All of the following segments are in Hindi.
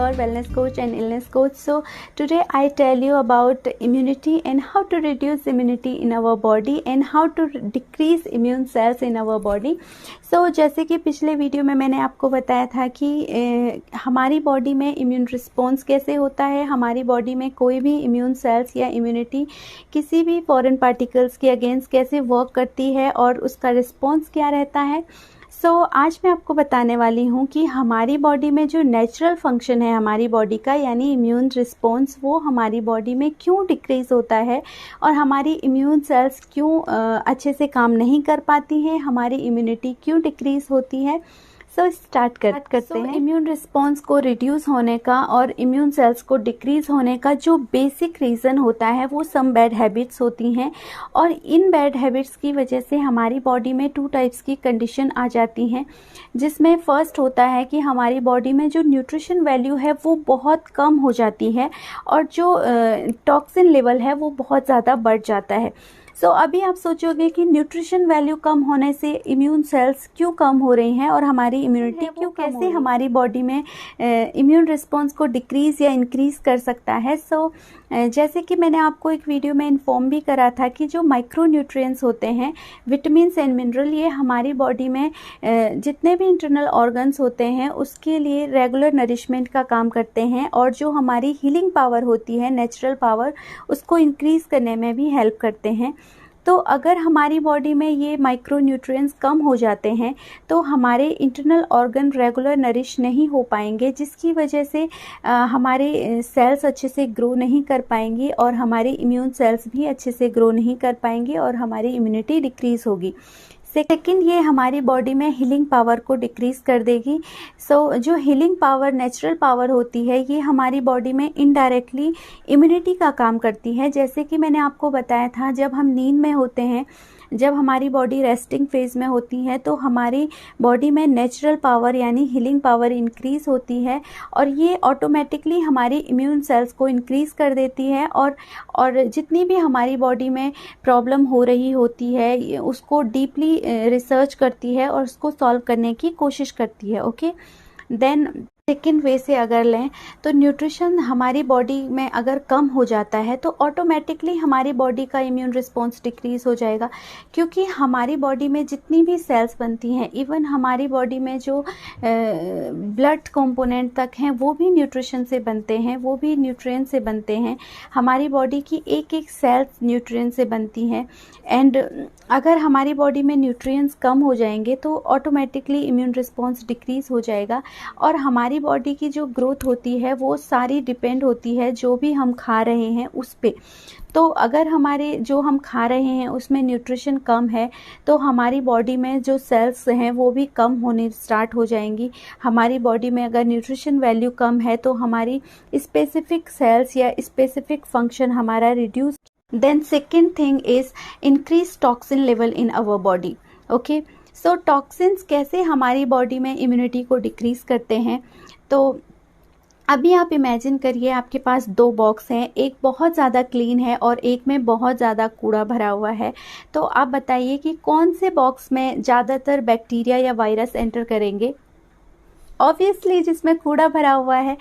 your wellness coach and illness coach. So today I tell you about immunity and how to reduce immunity in our body and how to decrease immune cells in our body. So जैसे कि पिछले वीडियो में मैंने आपको बताया था कि हमारी बॉडी में इम्यून रिस्पॉन्स कैसे होता है, हमारी बॉडी में कोई भी इम्यून सेल्स या इम्यूनिटी किसी भी फॉरेन पार्टिकल्स के अगेंस्ट कैसे वर्क करती है और उसका रिस्पॉन्स क्या रहता है. आज मैं आपको बताने वाली हूँ कि हमारी बॉडी में जो नेचुरल फंक्शन है हमारी बॉडी का, यानी इम्यून रिस्पॉन्स, वो हमारी बॉडी में क्यों डिक्रीज़ होता है और हमारी इम्यून सेल्स क्यों अच्छे से काम नहीं कर पाती हैं, हमारी इम्यूनिटी क्यों डिक्रीज़ होती है. स्टार्ट करते हैं. इम्यून रिस्पॉन्स को रिड्यूस होने का और इम्यून सेल्स को डिक्रीज होने का जो बेसिक रीज़न होता है वो सम बैड हैबिट्स होती हैं, और इन बैड हैबिट्स की वजह से हमारी बॉडी में 2 टाइप्स की कंडीशन आ जाती हैं, जिसमें फर्स्ट होता है कि हमारी बॉडी में जो न्यूट्रिशन वैल्यू है वो बहुत कम हो जाती है और जो टॉक्सिन लेवल है वो बहुत ज़्यादा बढ़ जाता है. अभी आप सोचोगे कि न्यूट्रिशन वैल्यू कम होने से इम्यून सेल्स क्यों कम हो रही हैं और हमारी इम्यूनिटी क्यों, कैसे हमारी बॉडी में इम्यून रिस्पॉन्स को डिक्रीज़ या इंक्रीज़ कर सकता है. जैसे कि मैंने आपको एक वीडियो में इन्फॉर्म भी करा था कि जो माइक्रो न्यूट्रिएंट्स होते हैं, विटामिन्स एंड मिनरल, ये हमारी बॉडी में जितने भी इंटरनल ऑर्गन्स होते हैं उसके लिए रेगुलर नरिशमेंट का काम करते हैं, और जो हमारी हीलिंग पावर होती है, नेचुरल पावर, उसको इंक्रीज़ करने में भी हेल्प करते हैं. तो अगर हमारी बॉडी में ये माइक्रो न्यूट्रिएंट्स कम हो जाते हैं तो हमारे इंटरनल ऑर्गन रेगुलर नरिश नहीं हो पाएंगे, जिसकी वजह से हमारे सेल्स अच्छे से ग्रो नहीं कर पाएंगी और हमारी इम्यून सेल्स भी अच्छे से ग्रो नहीं कर पाएंगी और हमारी इम्यूनिटी डिक्रीज़ होगी. सेकेंड, ये हमारी बॉडी में हीलिंग पावर को डिक्रीज़ कर देगी. जो हीलिंग पावर, नेचुरल पावर होती है, ये हमारी बॉडी में इनडायरेक्टली इम्यूनिटी का काम करती है. जैसे कि मैंने आपको बताया था, जब हम नींद में होते हैं, जब हमारी बॉडी रेस्टिंग फेज़ में होती है, तो हमारी बॉडी में नेचुरल पावर यानी हीलिंग पावर इंक्रीज़ होती है और ये ऑटोमेटिकली हमारी इम्यून सेल्स को इंक्रीज़ कर देती है और जितनी भी हमारी बॉडी में प्रॉब्लम हो रही होती है उसको डीपली रिसर्च करती है और उसको सॉल्व करने की कोशिश करती है. ओके, देन सेकेंड वे से अगर लें तो न्यूट्रिशन हमारी बॉडी में अगर कम हो जाता है तो ऑटोमेटिकली हमारी बॉडी का इम्यून रिस्पॉन्स डिक्रीज़ हो जाएगा, क्योंकि हमारी बॉडी में जितनी भी सेल्स बनती हैं, इवन हमारी बॉडी में जो ब्लड कंपोनेंट तक हैं वो भी न्यूट्रिशन से बनते हैं, वो भी न्यूट्रिएंट से बनते हैं. हमारी बॉडी की एक एक सेल्स न्यूट्रिएंट से बनती हैं, एंड अगर हमारी बॉडी में न्यूट्रिएंट्स कम हो जाएंगे तो ऑटोमेटिकली इम्यून रिस्पॉन्स डिक्रीज़ हो जाएगा और हमारी बॉडी की जो ग्रोथ होती है वो सारी डिपेंड होती है जो भी हम खा रहे हैं उस पे. तो अगर हमारे जो हम खा रहे हैं उसमें न्यूट्रिशन कम है तो हमारी बॉडी में जो सेल्स हैं वो भी कम होने स्टार्ट हो जाएंगी. हमारी बॉडी में अगर न्यूट्रिशन वैल्यू कम है तो हमारी स्पेसिफिक सेल्स या स्पेसिफिक फंक्शन हमारा reduce. Then second thing is increase toxin level in our body. Okay, toxins कैसे हमारी बॉडी में इम्यूनिटी को डिक्रीज़ करते हैं. तो अभी आप इमेजिन करिए, आपके पास 2 बॉक्स हैं, एक बहुत ज़्यादा क्लीन है और एक में बहुत ज़्यादा कूड़ा भरा हुआ है. तो आप बताइए कि कौन से बॉक्स में ज़्यादातर बैक्टीरिया या वायरस एंटर करेंगे? ऑब्वियसली जिसमें कूड़ा भरा हुआ है.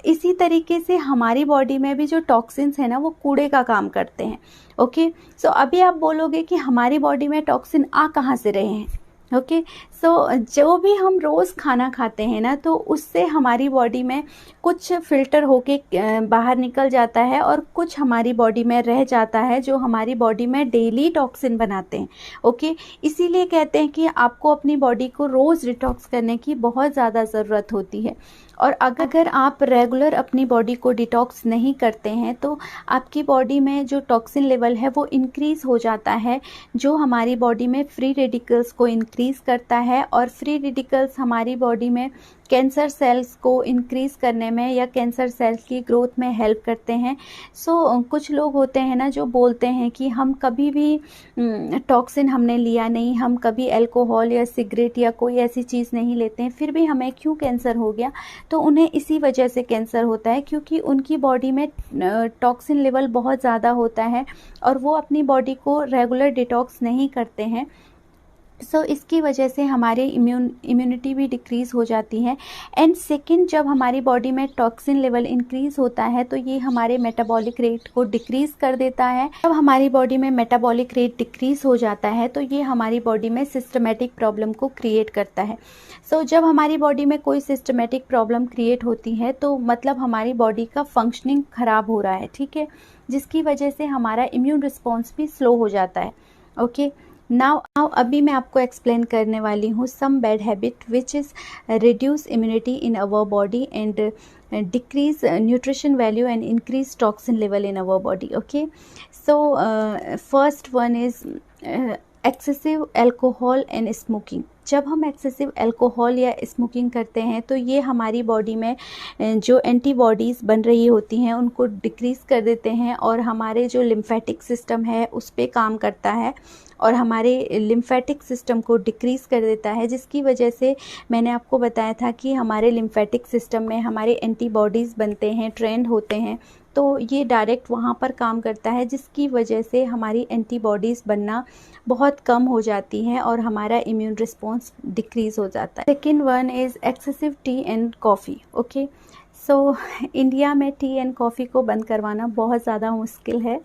इसी तरीके से हमारी बॉडी में भी जो टॉक्सिन्स है ना वो कूड़े का काम करते हैं. ओके, अभी आप बोलोगे कि हमारी बॉडी में टॉक्सिन आ कहाँ से रहे हैं. ओके, जो भी हम रोज़ खाना खाते हैं ना, तो उससे हमारी बॉडी में कुछ फिल्टर होके बाहर निकल जाता है और कुछ हमारी बॉडी में रह जाता है जो हमारी बॉडी में डेली टॉक्सिन बनाते हैं. ओके, इसीलिए कहते हैं कि आपको अपनी बॉडी को रोज़ डिटॉक्स करने की बहुत ज़्यादा ज़रूरत होती है. और अगर आप रेगुलर अपनी बॉडी को डिटॉक्स नहीं करते हैं तो आपकी बॉडी में जो टॉक्सिन लेवल है वो इंक्रीज़ हो जाता है, जो हमारी बॉडी में फ्री रेडिकल्स को इंक्रीज़ करता है, और फ्री रेडिकल्स हमारी बॉडी में कैंसर सेल्स को इंक्रीज़ करने में या कैंसर सेल्स की ग्रोथ में हेल्प करते हैं. कुछ लोग होते हैं ना जो बोलते हैं कि हम कभी भी टॉक्सिन हमने लिया नहीं, हम कभी अल्कोहल या सिगरेट या कोई ऐसी चीज़ नहीं लेते हैं, फिर भी हमें क्यों कैंसर हो गया. तो उन्हें इसी वजह से कैंसर होता है, क्योंकि उनकी बॉडी में टॉक्सिन लेवल बहुत ज़्यादा होता है और वो अपनी बॉडी को रेगुलर डिटॉक्स नहीं करते हैं. इसकी वजह से हमारे इम्यूनिटी भी डिक्रीज़ हो जाती है। एंड सेकंड, जब हमारी बॉडी में टॉक्सिन लेवल इंक्रीज़ होता है तो ये हमारे मेटाबॉलिक रेट को डिक्रीज़ कर देता है। जब हमारी बॉडी में मेटाबॉलिक रेट डिक्रीज़ हो जाता है तो ये हमारी बॉडी में सिस्टमेटिक प्रॉब्लम को क्रिएट करता है। जब हमारी बॉडी में कोई सिस्टमेटिक प्रॉब्लम क्रिएट होती है तो मतलब हमारी बॉडी का फंक्शनिंग ख़राब हो रहा है, ठीक है, जिसकी वजह से हमारा इम्यून रिस्पॉन्स भी स्लो हो जाता है। ओके, नाउ अभी मैं आपको एक्सप्लेन करने वाली हूँ some bad habit which is reduce immunity in our body and decrease nutrition value and increase toxin level in our body. Okay, first one is excessive alcohol and smoking. जब हम एक्सेसिव अल्कोहल या स्मोकिंग करते हैं तो ये हमारी बॉडी में जो एंटीबॉडीज़ बन रही होती हैं उनको डिक्रीज़ कर देते हैं और हमारे जो लिम्फेटिक सिस्टम है उस पर काम करता है और हमारे लिम्फेटिक सिस्टम को डिक्रीज़ कर देता है, जिसकी वजह से मैंने आपको बताया था कि हमारे लिम्फेटिक सिस्टम में हमारे एंटीबॉडीज़ बनते हैं, ट्रेंड होते हैं, तो ये डायरेक्ट वहाँ पर काम करता है, जिसकी वजह से हमारी एंटीबॉडीज़ बनना बहुत कम हो जाती हैं और हमारा इम्यून रिस्पॉन्स डिक्रीज़ हो जाता है। Second one is excessive T and coffee. Okay, India में टी एंड कॉफ़ी को बंद करवाना बहुत ज़्यादा मुश्किल है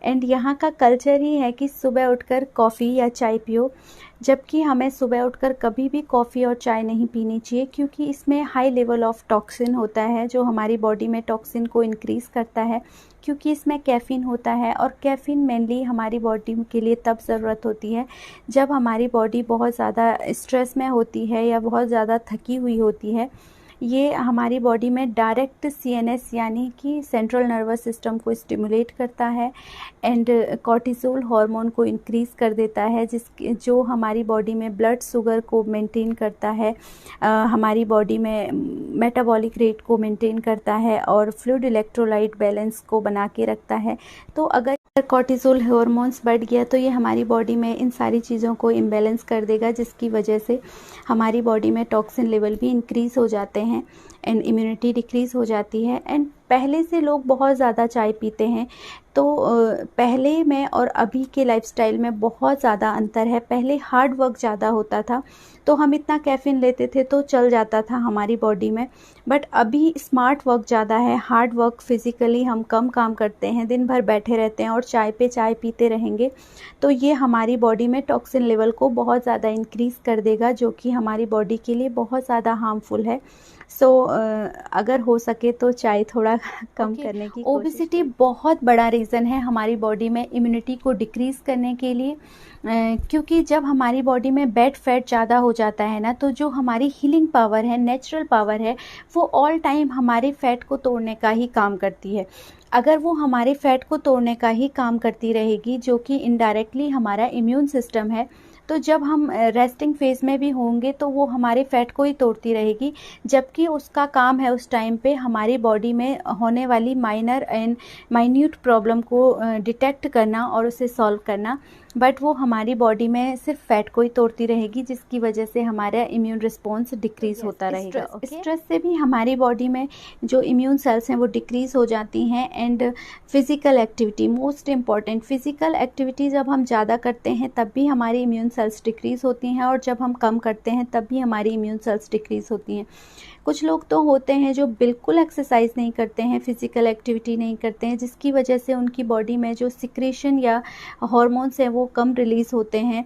एंड यहाँ का कल्चर ही है कि सुबह उठकर कॉफ़ी या चाय पियो, जबकि हमें सुबह उठकर कभी भी कॉफ़ी और चाय नहीं पीनी चाहिए, क्योंकि इसमें हाई लेवल ऑफ टॉक्सिन होता है जो हमारी बॉडी में टॉक्सिन को इंक्रीज़ करता है, क्योंकि इसमें कैफ़ीन होता है और कैफ़ीन मेनली हमारी बॉडी के लिए तब ज़रूरत होती है जब हमारी बॉडी बहुत ज़्यादा स्ट्रेस में होती है या बहुत ज़्यादा थकी हुई होती है। ये हमारी बॉडी में डायरेक्ट सीएनएस यानी कि सेंट्रल नर्वस सिस्टम को स्टिमुलेट करता है एंड कॉर्टिसोल हार्मोन को इंक्रीज़ कर देता है, जो हमारी बॉडी में ब्लड शुगर को मेंटेन करता है, हमारी बॉडी में मेटाबॉलिक रेट को मेंटेन करता है और फ्लूइड इलेक्ट्रोलाइट बैलेंस को बना के रखता है। तो अगर कॉर्टिसोल हार्मोन्स बढ़ गया तो ये हमारी बॉडी में इन सारी चीज़ों को इम्बैलेंस कर देगा, जिसकी वजह से हमारी बॉडी में टॉक्सिन लेवल भी इंक्रीज़ हो जाते हैं एंड इम्यूनिटी डिक्रीज़ हो जाती है। एंड पहले से लोग बहुत ज़्यादा चाय पीते हैं, तो पहले में और अभी के लाइफस्टाइल में बहुत ज़्यादा अंतर है। पहले हार्ड वर्क ज़्यादा होता था तो हम इतना कैफ़ीन लेते थे तो चल जाता था हमारी बॉडी में, बट अभी स्मार्ट वर्क ज़्यादा है, हार्ड वर्क फिज़िकली हम कम काम करते हैं, दिन भर बैठे रहते हैं और चाय पे चाय पीते रहेंगे, तो ये हमारी बॉडी में टॉक्सिन लेवल को बहुत ज़्यादा इंक्रीज़ कर देगा, जो कि हमारी बॉडी के लिए बहुत ज़्यादा हार्मफुल है। अगर हो सके तो चाय थोड़ा कम करने की कोशिश। ओबेसिटी बहुत बड़ा रीज़न है हमारी बॉडी में इम्यूनिटी को डिक्रीज़ करने के लिए, क्योंकि जब हमारी बॉडी में बैड फैट ज़्यादा हो जाता है ना, तो जो हमारी हीलिंग पावर है, नेचुरल पावर है, वो ऑल टाइम हमारे फैट को तोड़ने का ही काम करती है। अगर वो हमारे फैट को तोड़ने का ही काम करती रहेगी, जो कि इनडायरेक्टली हमारा इम्यून सिस्टम है, तो जब हम रेस्टिंग फेज में भी होंगे तो वो हमारे फैट को ही तोड़ती रहेगी, जबकि उसका काम है उस टाइम पे हमारी बॉडी में होने वाली माइनर एंड माइन्यूट प्रॉब्लम को डिटेक्ट करना और उसे सॉल्व करना, बट वो हमारी बॉडी में सिर्फ फैट को ही तोड़ती रहेगी, जिसकी वजह से हमारा इम्यून रिस्पॉन्स डिक्रीज़ होता रहेगा। स्ट्रेस से भी हमारी बॉडी में जो इम्यून सेल्स हैं वो डिक्रीज़ हो जाती हैं। And physical activity most important, physical activity जब हम ज़्यादा करते हैं तब भी हमारी इम्यून सेल्स डिक्रीज़ होती हैं और जब हम कम करते हैं तब भी हमारी इम्यून सेल्स डिक्रीज़ होती हैं। कुछ लोग तो होते हैं जो बिल्कुल एक्सरसाइज नहीं करते हैं, फिज़िकल एक्टिविटी नहीं करते हैं, जिसकी वजह से उनकी बॉडी में जो सिक्रेशन या हार्मोन्स हैं वो कम रिलीज़ होते हैं,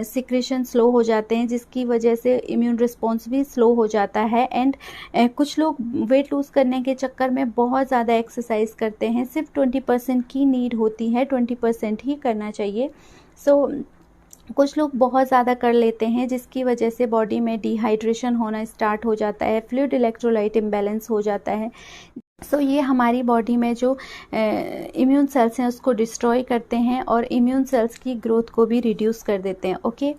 सिक्रेशन स्लो हो जाते हैं, जिसकी वजह से इम्यून रिस्पॉन्स भी स्लो हो जाता है। एंड कुछ लोग वेट लूज़ करने के चक्कर में बहुत ज़्यादा एक्सरसाइज करते हैं, सिर्फ 20% की नीड होती है, 20% ही करना चाहिए। कुछ लोग बहुत ज़्यादा कर लेते हैं, जिसकी वजह से बॉडी में डिहाइड्रेशन होना स्टार्ट हो जाता है, फ्लूइड इलेक्ट्रोलाइट इम्बैलेंस हो जाता है। ये हमारी बॉडी में जो इम्यून सेल्स हैं उसको डिस्ट्रॉय करते हैं और इम्यून सेल्स की ग्रोथ को भी रिड्यूस कर देते हैं। Okay,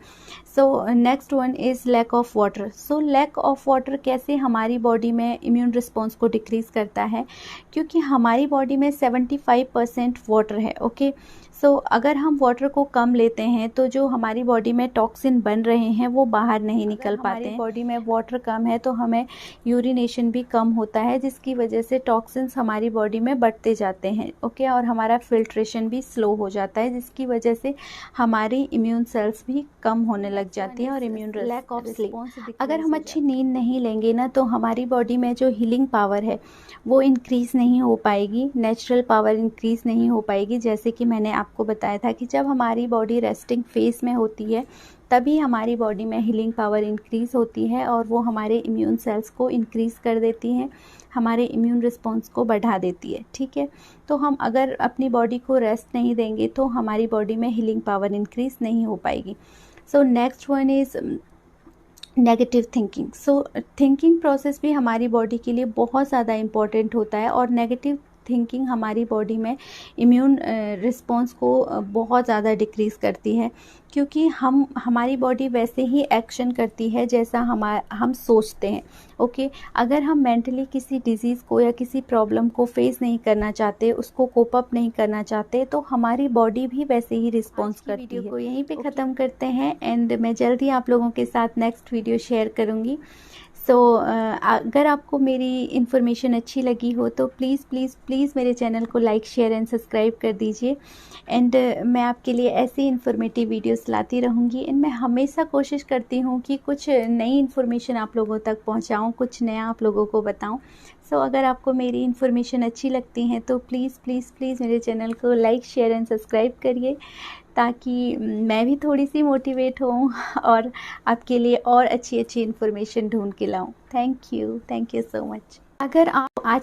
next one is lack of water. Lack of water कैसे हमारी बॉडी में इम्यून रिस्पॉन्स को डिक्रीज़ करता है, क्योंकि हमारी बॉडी में 75% वाटर है। ओके, अगर हम वाटर को कम लेते हैं तो जो हमारी बॉडी में टॉक्सिन बन रहे हैं वो बाहर नहीं निकल पाते हैं। बॉडी में वाटर कम है तो हमें यूरिनेशन भी कम होता है, जिसकी वजह से टॉक्सिन्स हमारी बॉडी में बढ़ते जाते हैं। ओके, और हमारा फिल्ट्रेशन भी स्लो हो जाता है, जिसकी वजह से हमारी इम्यून सेल्स भी कम होने लग जाती है और इम्यून लैक ऑफ स्लीप। अगर हम अच्छी नींद नहीं लेंगे ना तो हमारी बॉडी में जो हीलिंग पावर है वो इंक्रीज़ नहीं हो पाएगी, नेचुरल पावर इंक्रीज़ नहीं हो पाएगी। जैसे कि मैंने आपको बताया था कि जब हमारी बॉडी रेस्टिंग फेज में होती है तभी हमारी बॉडी में हीलिंग पावर इंक्रीज़ होती है और वो हमारे इम्यून सेल्स को इंक्रीज़ कर देती हैं, हमारे इम्यून रिस्पॉन्स को बढ़ा देती है। ठीक है, तो हम अगर अपनी बॉडी को रेस्ट नहीं देंगे तो हमारी बॉडी में हीलिंग पावर इंक्रीज़ नहीं हो पाएगी। So next one is negative thinking. So thinking process भी हमारी बॉडी के लिए बहुत ज़्यादा इम्पॉर्टेंट होता है और नेगेटिव थिंकिंग हमारी बॉडी में इम्यून रिस्पॉन्स को बहुत ज़्यादा डिक्रीज़ करती है, क्योंकि हमारी बॉडी वैसे ही एक्शन करती है जैसा हम सोचते हैं। ओके, अगर हम मेंटली किसी डिजीज़ को या किसी प्रॉब्लम को फेस नहीं करना चाहते, उसको कोप अप नहीं करना चाहते, तो हमारी बॉडी भी वैसे ही रिस्पॉन्स करती है। वीडियो को यहीं पे ख़त्म करते हैं एंड मैं जल्दी आप लोगों के साथ नेक्स्ट वीडियो शेयर करूँगी। सो अगर आपको मेरी इन्फॉर्मेशन अच्छी लगी हो तो प्लीज़ प्लीज़ प्लीज़ मेरे चैनल को लाइक शेयर एंड सब्सक्राइब कर दीजिए। एंड मैं आपके लिए ऐसी इन्फॉर्मेटिव वीडियोस लाती रहूँगी एंड मैं हमेशा कोशिश करती हूँ कि कुछ नई इन्फॉर्मेशन आप लोगों तक पहुँचाऊँ, कुछ नया आप लोगों को बताऊँ। सो अगर आपको मेरी इन्फॉर्मेशन अच्छी लगती है तो प्लीज़ प्लीज़ प्लीज़ मेरे चैनल को लाइक शेयर एंड सब्सक्राइब करिए, ताकि मैं भी थोड़ी सी मोटिवेट हूँ और आपके लिए और अच्छी अच्छी इन्फॉर्मेशन ढूंढ के लाऊँ। Thank you so much. अगर आप आज